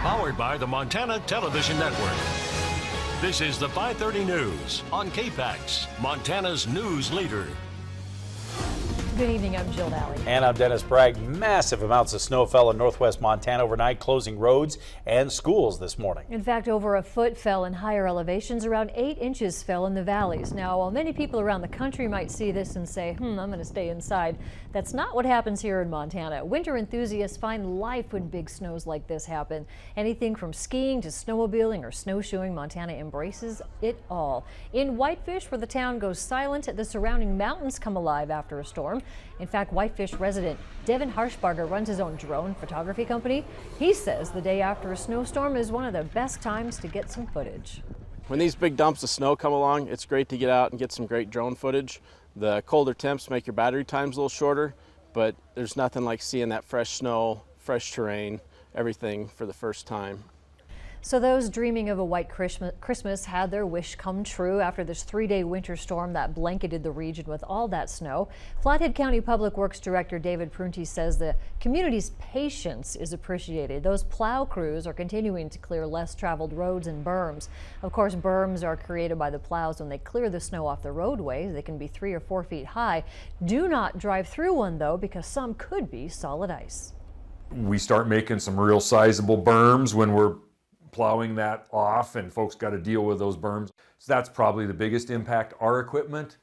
Powered by the Montana Television Network. This is the 5:30 News on KPAX, Montana's news leader. Good evening, I'm Jill Daly. And I'm Dennis Bragg. Massive amounts of snow fell in northwest Montana overnight, closing roads and schools this morning. In fact, over a foot fell in higher elevations. Around 8 inches fell in the valleys. Now, while many people around the country might see this and say, I'm going to stay inside, that's not what happens here in Montana. Winter enthusiasts find life when big snows like this happen. Anything from skiing to snowmobiling or snowshoeing, Montana embraces it all. In Whitefish, where the town goes silent, the surrounding mountains come alive after a storm. In fact, Whitefish resident Devin Harshbarger runs his own drone photography company. He says the day after a snowstorm is one of the best times to get some footage. When these big dumps of snow come along, it's great to get out and get some great drone footage. The colder temps make your battery times a little shorter, but there's nothing like seeing that fresh snow, fresh terrain, everything for the first time. So those dreaming of a white Christmas had their wish come true after this 3-day winter storm that blanketed the region with all that snow. Flathead County Public Works Director David Prunty says the community's patience is appreciated. Those plow crews are continuing to clear less traveled roads and berms. Of course, berms are created by the plows when they clear the snow off the roadways. They can be 3 or 4 feet high. Do not drive through one, though, because some could be solid ice. We start making some real sizable berms when we're plowing that off, and folks got to deal with those berms. So that's probably the biggest impact. Our equipment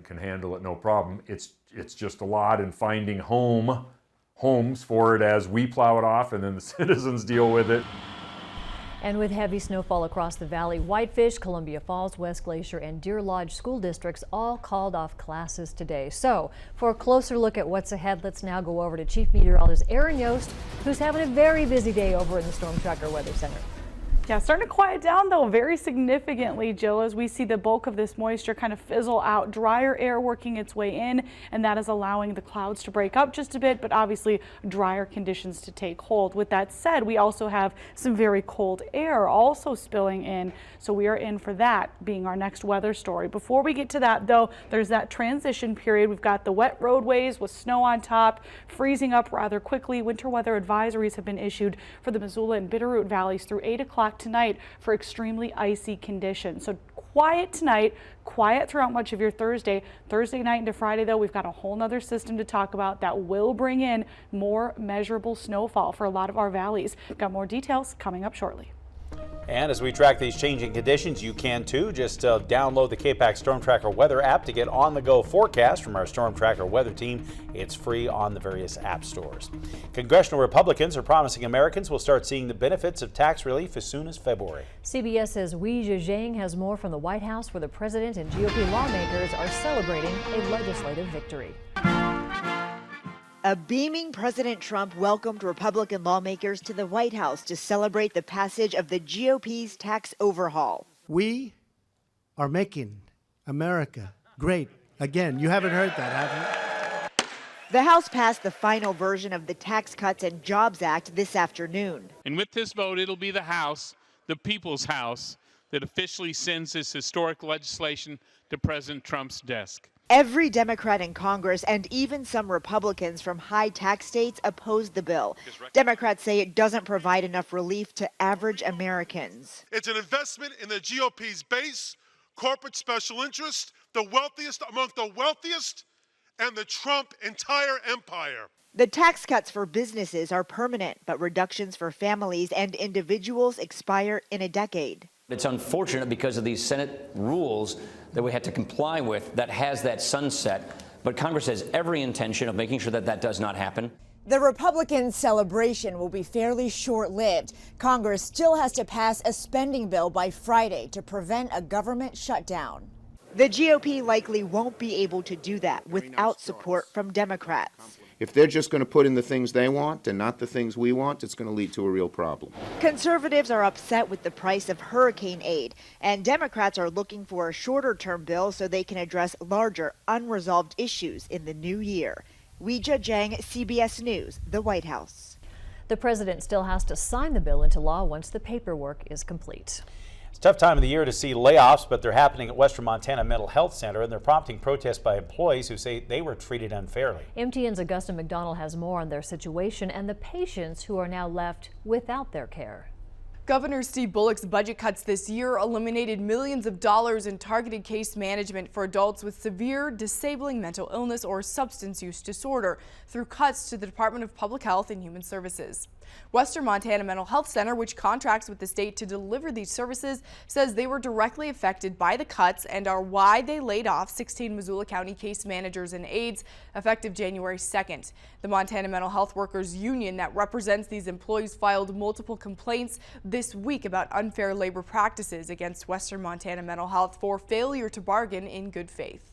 can handle it no problem. It's just a lot, and finding homes for it as we plow it off, and then the citizens deal with it. And with heavy snowfall across the valley, Whitefish, Columbia Falls, West Glacier, and Deer Lodge school districts all called off classes today. So for a closer look at what's ahead, let's now go over to Chief Meteorologist Aaron Yost, who's having a very busy day over in the Storm Tracker Weather Center. Yeah, starting to quiet down though very significantly, Jill, as we see the bulk of this moisture kind of fizzle out. Drier air working its way in, and that is allowing the clouds to break up just a bit, but obviously drier conditions to take hold. With that said, we also have some very cold air also spilling in, so we are in for that being our next weather story. Before we get to that though, there's that transition period. We've got the wet roadways with snow on top, freezing up rather quickly. Winter weather advisories have been issued for the Missoula and Bitterroot valleys through 8 o'clock tonight for extremely icy conditions. So quiet tonight, quiet throughout much of your Thursday night into Friday though. We've got a whole nother system to talk about that will bring in more measurable snowfall for a lot of our valleys. Got more details coming up shortly. And as we track these changing conditions, you can too. Just download the KPAX Storm Tracker weather app to get on-the-go forecast from our Storm Tracker weather team. It's free on the various app stores. Congressional Republicans are promising Americans will start seeing the benefits of tax relief as soon as February. CBS says Wei Zhejiang has more from the White House, where the president and GOP lawmakers are celebrating a legislative victory. A beaming President Trump welcomed Republican lawmakers to the White House to celebrate the passage of the GOP's tax overhaul. We are making America great again. You haven't heard that, have you? The House passed the final version of the Tax Cuts and Jobs Act this afternoon. And with this vote, it'll be the House, the People's House, that officially sends this historic legislation to President Trump's desk. Every Democrat in Congress and even some Republicans from high tax states opposed the bill. Democrats say it doesn't provide enough relief to average Americans. It's an investment in the GOP's base, corporate special interest, the wealthiest among the wealthiest, and the Trump entire empire. The tax cuts for businesses are permanent, but reductions for families and individuals expire in a decade. It's unfortunate because of these Senate rules that we had to comply with that has that sunset, but Congress has every intention of making sure that that does not happen. The Republican celebration will be fairly short-lived. Congress still has to pass a spending bill by Friday to prevent a government shutdown. The GOP likely won't be able to do that without support from Democrats. If they're just going to put in the things they want and not the things we want, it's going to lead to a real problem. Conservatives are upset with the price of hurricane aid, and Democrats are looking for a shorter-term bill so they can address larger, unresolved issues in the new year. Wei Zhejiang, CBS News, the White House. The president still has to sign the bill into law once the paperwork is complete. It's a tough time of the year to see layoffs, but they're happening at Western Montana Mental Health Center, and they're prompting protests by employees who say they were treated unfairly. MTN's Augusta McDonald has more on their situation and the patients who are now left without their care. Governor Steve Bullock's budget cuts this year eliminated millions of dollars in targeted case management for adults with severe, disabling mental illness or substance use disorder through cuts to the Department of Public Health and Human Services. Western Montana Mental Health Center, which contracts with the state to deliver these services, says they were directly affected by the cuts and are why they laid off 16 Missoula County case managers and aides effective January 2nd. The Montana Mental Health Workers Union that represents these employees filed multiple complaints this week about unfair labor practices against Western Montana Mental Health for failure to bargain in good faith.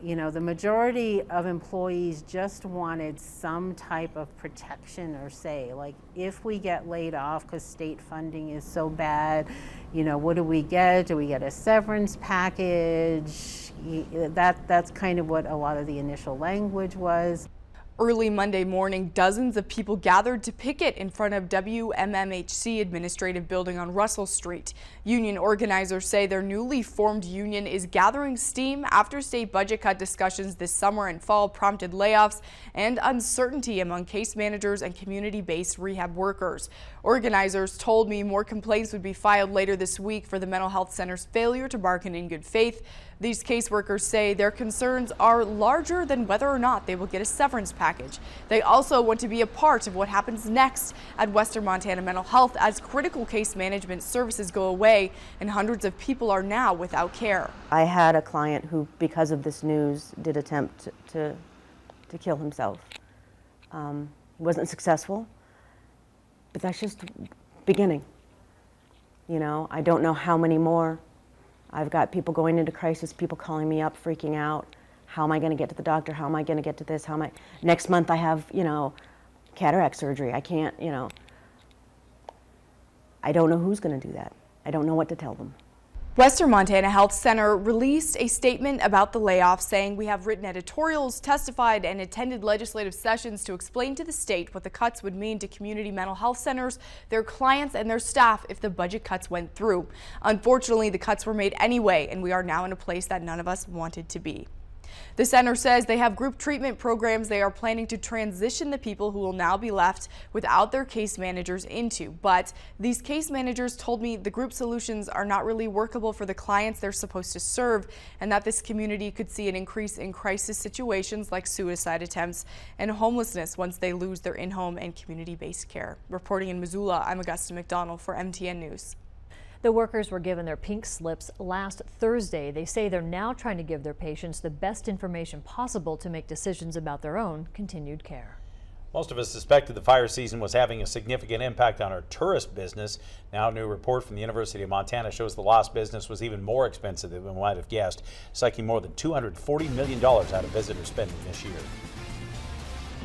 You know, the majority of employees just wanted some type of protection or say, like, if we get laid off because state funding is so bad, you know, what do we get? Do we get a severance package? That's kind of what a lot of the initial language was. Early Monday morning, dozens of people gathered to picket in front of WMMHC Administrative Building on Russell Street. Union organizers say their newly formed union is gathering steam after state budget cut discussions this summer and fall prompted layoffs and uncertainty among case managers and community-based rehab workers. Organizers told me more complaints would be filed later this week for the mental health center's failure to bargain in good faith. These caseworkers say their concerns are larger than whether or not they will get a severance package. They also want to be a part of what happens next at Western Montana Mental Health as critical case management services go away and hundreds of people are now without care. I had a client who, because of this news, did attempt to kill himself. He wasn't successful, but that's just beginning. You know, I don't know how many more. I've got people going into crisis, people calling me up, freaking out. How am I going to get to the doctor? How am I going to get to this? Next month I have, you know, cataract surgery. I can't, you know. I don't know who's going to do that. I don't know what to tell them. Western Montana Health Center released a statement about the layoffs saying we have written editorials, testified, and attended legislative sessions to explain to the state what the cuts would mean to community mental health centers, their clients, and their staff if the budget cuts went through. Unfortunately, the cuts were made anyway, and we are now in a place that none of us wanted to be. The center says they have group treatment programs they are planning to transition the people who will now be left without their case managers into. But these case managers told me the group solutions are not really workable for the clients they're supposed to serve, and that this community could see an increase in crisis situations like suicide attempts and homelessness once they lose their in-home and community-based care. Reporting in Missoula, I'm Augusta McDonald for MTN News. The workers were given their pink slips last Thursday. They say they're now trying to give their patients the best information possible to make decisions about their own continued care. Most of us suspected the fire season was having a significant impact on our tourist business. Now a new report from the University of Montana shows the lost business was even more expensive than we might have guessed, sucking more than $240 million out of visitor spending this year.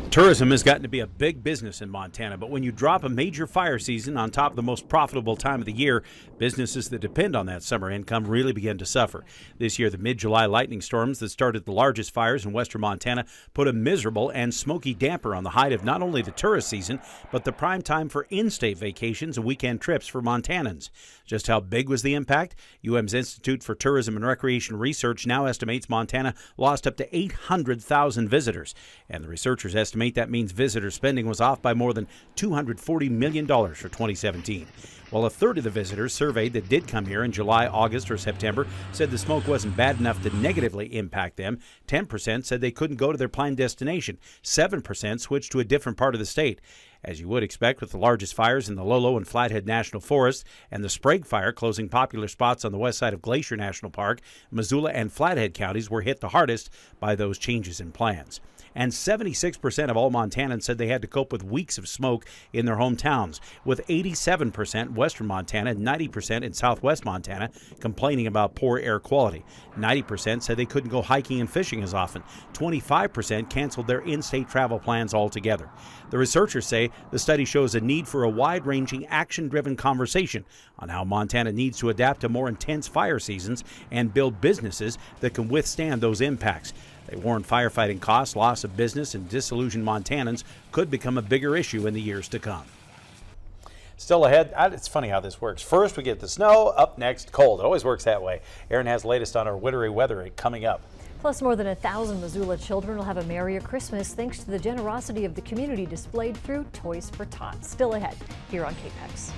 Tourism has gotten to be a big business in Montana, but when you drop a major fire season on top of the most profitable time of the year, businesses that depend on that summer income really begin to suffer. This year, the mid-July lightning storms that started the largest fires in western Montana put a miserable and smoky damper on the height of not only the tourist season, but the prime time for in-state vacations and weekend trips for Montanans. Just how big was the impact? UM's Institute for Tourism and Recreation Research now estimates Montana lost up to 800,000 visitors, and the researchers estimate that means visitor spending was off by more than $240 million for 2017. While a third of the visitors surveyed that did come here in July, August, or September said the smoke wasn't bad enough to negatively impact them, 10% said they couldn't go to their planned destination, 7% switched to a different part of the state. As you would expect with the largest fires in the Lolo and Flathead National Forest and the Sprague Fire closing popular spots on the west side of Glacier National Park, Missoula and Flathead counties were hit the hardest by those changes in plans. And 76% of all Montanans said they had to cope with weeks of smoke in their hometowns, with 87% in western Montana and 90% in southwest Montana complaining about poor air quality. 90% said they couldn't go hiking and fishing as often. 25% canceled their in-state travel plans altogether. The researchers say the study shows a need for a wide-ranging, action-driven conversation on how Montana needs to adapt to more intense fire seasons and build businesses that can withstand those impacts. They warn firefighting costs, loss of business, and disillusioned Montanans could become a bigger issue in the years to come. Still ahead, it's funny how this works. First we get the snow, up next cold. It always works that way. Aaron has the latest on our wintry weather coming up. Plus, more than 1,000 Missoula children will have a merrier Christmas thanks to the generosity of the community displayed through Toys for Tots. Still ahead here on KPAX.